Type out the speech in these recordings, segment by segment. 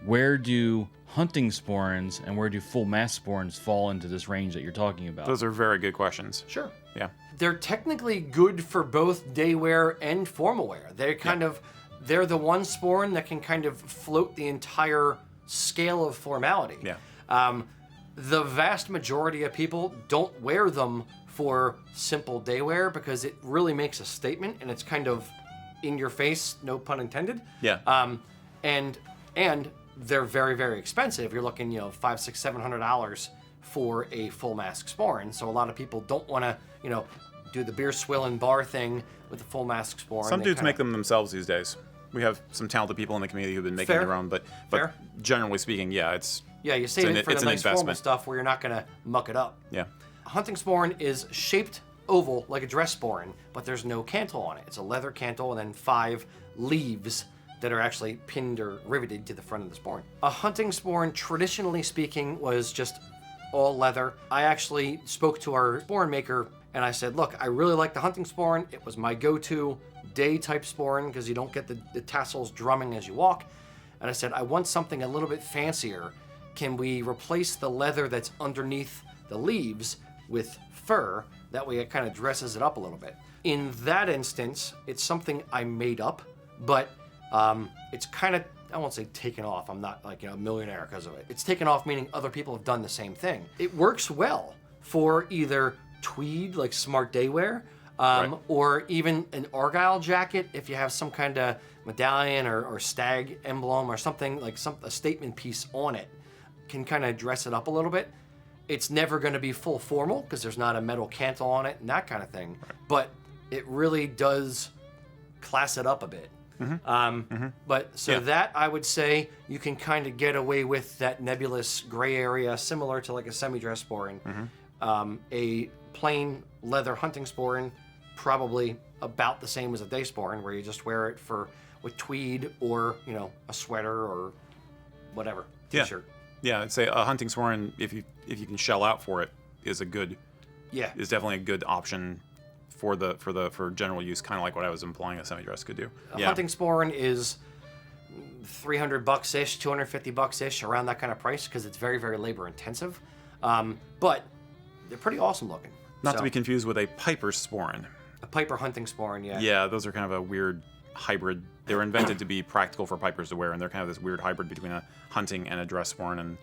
where do hunting sporrans and where do full mast sporrans fall into this range that you're talking about? Those are very good questions. Sure. Yeah. They're technically good for both day wear and formal wear. They're they're the one sporran that can kind of float the entire scale of formality. Yeah. The vast majority of people don't wear them for simple day wear because it really makes a statement and it's kind of in your face, no pun intended. Yeah. And they're very, very expensive. You're looking, $500, $600, $700 for a full mask sporran. So a lot of people don't want to, do the beer swill and bar thing with the full mask sporran. Some dudes make them themselves these days. We have some talented people in the community who've been making their own, but generally speaking, you save it for the nice formal stuff where you're not going to muck it up. Yeah. A hunting sporran is shaped oval like a dress sporran, but there's no cantle on it. It's a leather cantle and then 5 leaves that are actually pinned or riveted to the front of the sporran. A hunting sporran, traditionally speaking, was just all leather. I actually spoke to our sporran maker and I said, look, I really like the hunting sporran. It was my go-to day type sporran because you don't get the tassels drumming as you walk. And I said, I want something a little bit fancier. Can we replace the leather that's underneath the leaves with fur? That way it kind of dresses it up a little bit. In that instance, it's something I made up, but it's kind of, I won't say taken off. I'm not like a millionaire because of it. It's taken off meaning other people have done the same thing. It works well for either tweed, like smart day wear, or even an Argyle jacket if you have some kind of medallion or stag emblem or something, like a statement piece on it. Can kind of dress it up a little bit. It's never going to be full formal because there's not a metal cantle on it and that kind of thing. But it really does class it up a bit. But that I would say you can kind of get away with that nebulous gray area, similar to like a semi-dress sporran. A plain leather hunting sporran, probably about the same as a day sporran, where you just wear it with tweed or a sweater or whatever t-shirt. Yeah, I'd say a hunting sporran, if you can shell out for it, is definitely a good option for general use, kind of like what I was implying a semi-dress could do. A hunting sporran is $300-ish, $250-ish, around that kind of price because it's very, very labor intensive. But they're pretty awesome looking. Not to be confused with a piper sporran. A piper hunting sporran, yeah. Yeah, those are kind of a weird hybrid. They were invented to be practical for pipers to wear, and they're kind of this weird hybrid between a hunting and a dress sporran. And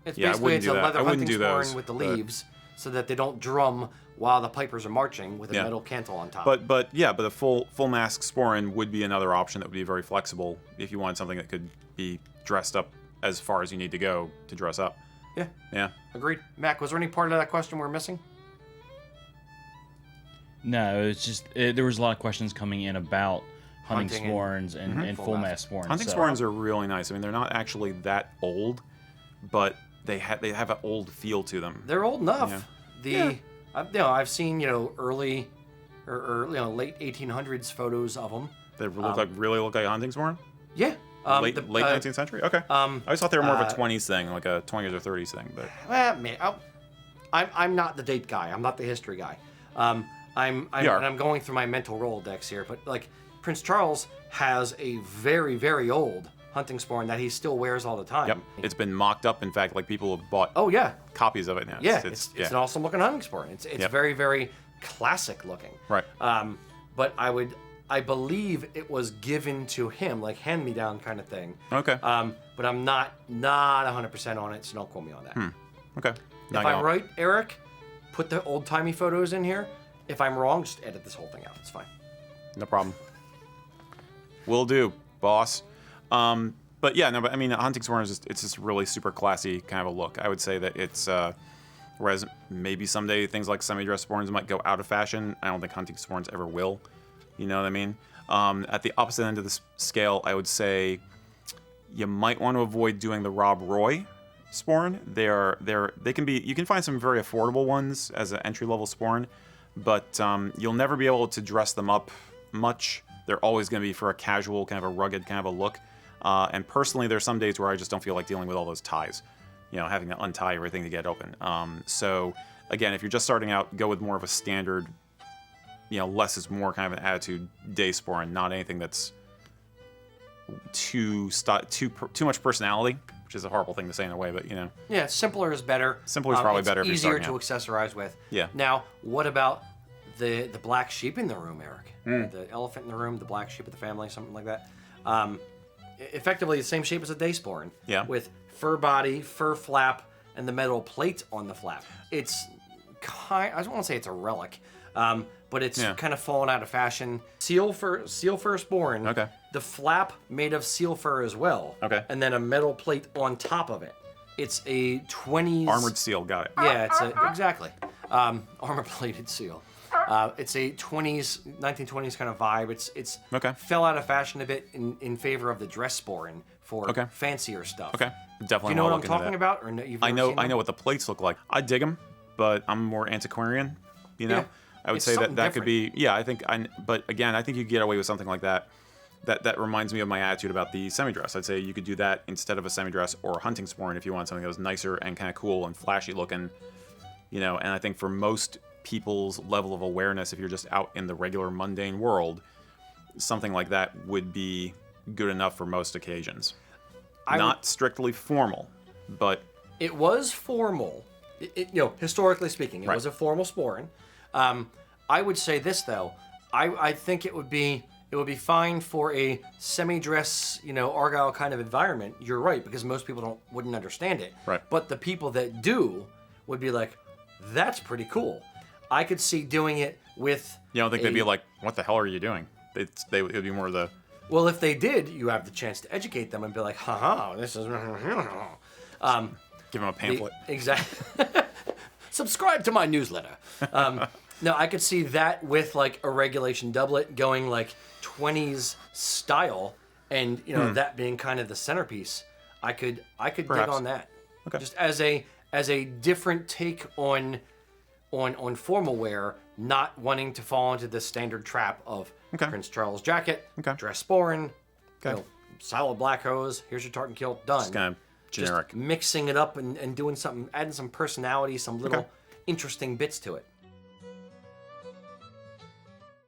it's basically a leather hunting sporran with the leaves, so that they don't drum while the pipers are marching with a metal cantle on top. But a full mask sporran would be another option that would be very flexible if you wanted something that could be dressed up as far as you need to go to dress up. Yeah. Agreed. Mac, was there any part of that question we're missing? No, it's just there was a lot of questions coming in about hunting sporrans and full mask sporrans. Hunting sporrans are really nice. I mean, they're not actually that old, but they have an old feel to them. They're old enough. I've seen early or late 1800s photos of them. They really look like a hunting sporran. Yeah. Late 19th century. Okay. I always thought they were more of a 20s thing, like a 20s or 30s thing. But I'm not the date guy. I'm not the history guy. And I'm going through my mental Rolodex here, but like Prince Charles has a very, very old hunting sporran that he still wears all the time. Yep, it's been mocked up. In fact, like people have bought copies of it now. Yeah, it's an awesome looking hunting sporran. It's very, very classic looking. Right. But I believe it was given to him, like hand me down kind of thing. Okay. But I'm not 100% on it, so don't quote me on that. Okay. If I'm right, Eric, put the old timey photos in here. If I'm wrong, just edit this whole thing out. It's fine. No problem. Will do, boss. But I mean, hunting sporran is it's just really super classy kind of a look. I would say that it's whereas maybe someday things like semi-dress sporrans might go out of fashion. I don't think hunting sporrans ever will. You know what I mean? At the opposite end of the scale, I would say you might want to avoid doing the Rob Roy sporran. They can be. You can find some very affordable ones as an entry-level sporran, but you'll never be able to dress them up much. They're always going to be for a casual, kind of a rugged kind of a look. And personally, there's some days where I just don't feel like dealing with all those ties, having to untie everything to get open. So again, if you're just starting out, go with more of a standard, less is more kind of an attitude day sporran, not anything that's too much personality, which is a horrible thing to say in a way, but you know. Yeah, simpler is better. Simpler is probably better if you're easier starting to accessorize with. Yeah. Now, what about the black sheep in the room, Eric? The elephant in the room, the black sheep of the family, something like that. Effectively the same shape as a day sporran. Yeah. With fur body, fur flap, and the metal plate on the flap. It's I don't want to say it's a relic, but it's kind of fallen out of fashion. Seal fur sporran. Okay. The flap made of seal fur as well. Okay. And then a metal plate on top of it. It's a 20s Armored seal, got it. Yeah, it's exactly armor-plated seal. It's a 1920s kind of vibe. It's Okay. fell out of fashion a bit in favor of the dress sporran for Okay. fancier stuff. Okay, definitely. Do you know what I'm look into talking that. about, or no, you've I never know. seen I them? know what the plates look like. I dig them, but I'm more antiquarian. You know, Yeah, I would it's say something that could be. Yeah, I think. But again, I think you could get away with something like that. That reminds me of my attitude about the semi-dress. I'd say you could do that instead of a semi-dress or a hunting sporran if you want something that was nicer and kind of cool and flashy looking. You know, and I think for most people's level of awareness, if you're just out in the regular mundane world, something like that would be good enough for most occasions. Not strictly formal, but It was formal. Historically speaking, it was a formal sporran. I would say this though. I think it would be fine for a semi-dress, Argyle kind of environment. You're right, because most people wouldn't understand it. Right. But the people that do would be like, that's pretty cool. I could see doing it with. you don't think they'd be like, "What the hell are you doing?" It would be more the. Well, if they did, you have the chance to educate them and be like, haha, this is. Give them a pamphlet. Exactly. Subscribe to my newsletter. No, I could see that with like a regulation doublet going like 20s style, and that being kind of the centerpiece. I could dig Perhaps. on that. Okay. Just as a different take on formal wear, not wanting to fall into the standard trap of Okay. Prince Charles jacket, Okay. dress sporran, Okay. solid black hose. Here's your tartan kilt, done. Just kind of generic. Just mixing it up and doing something, adding some personality, some little interesting bits to it.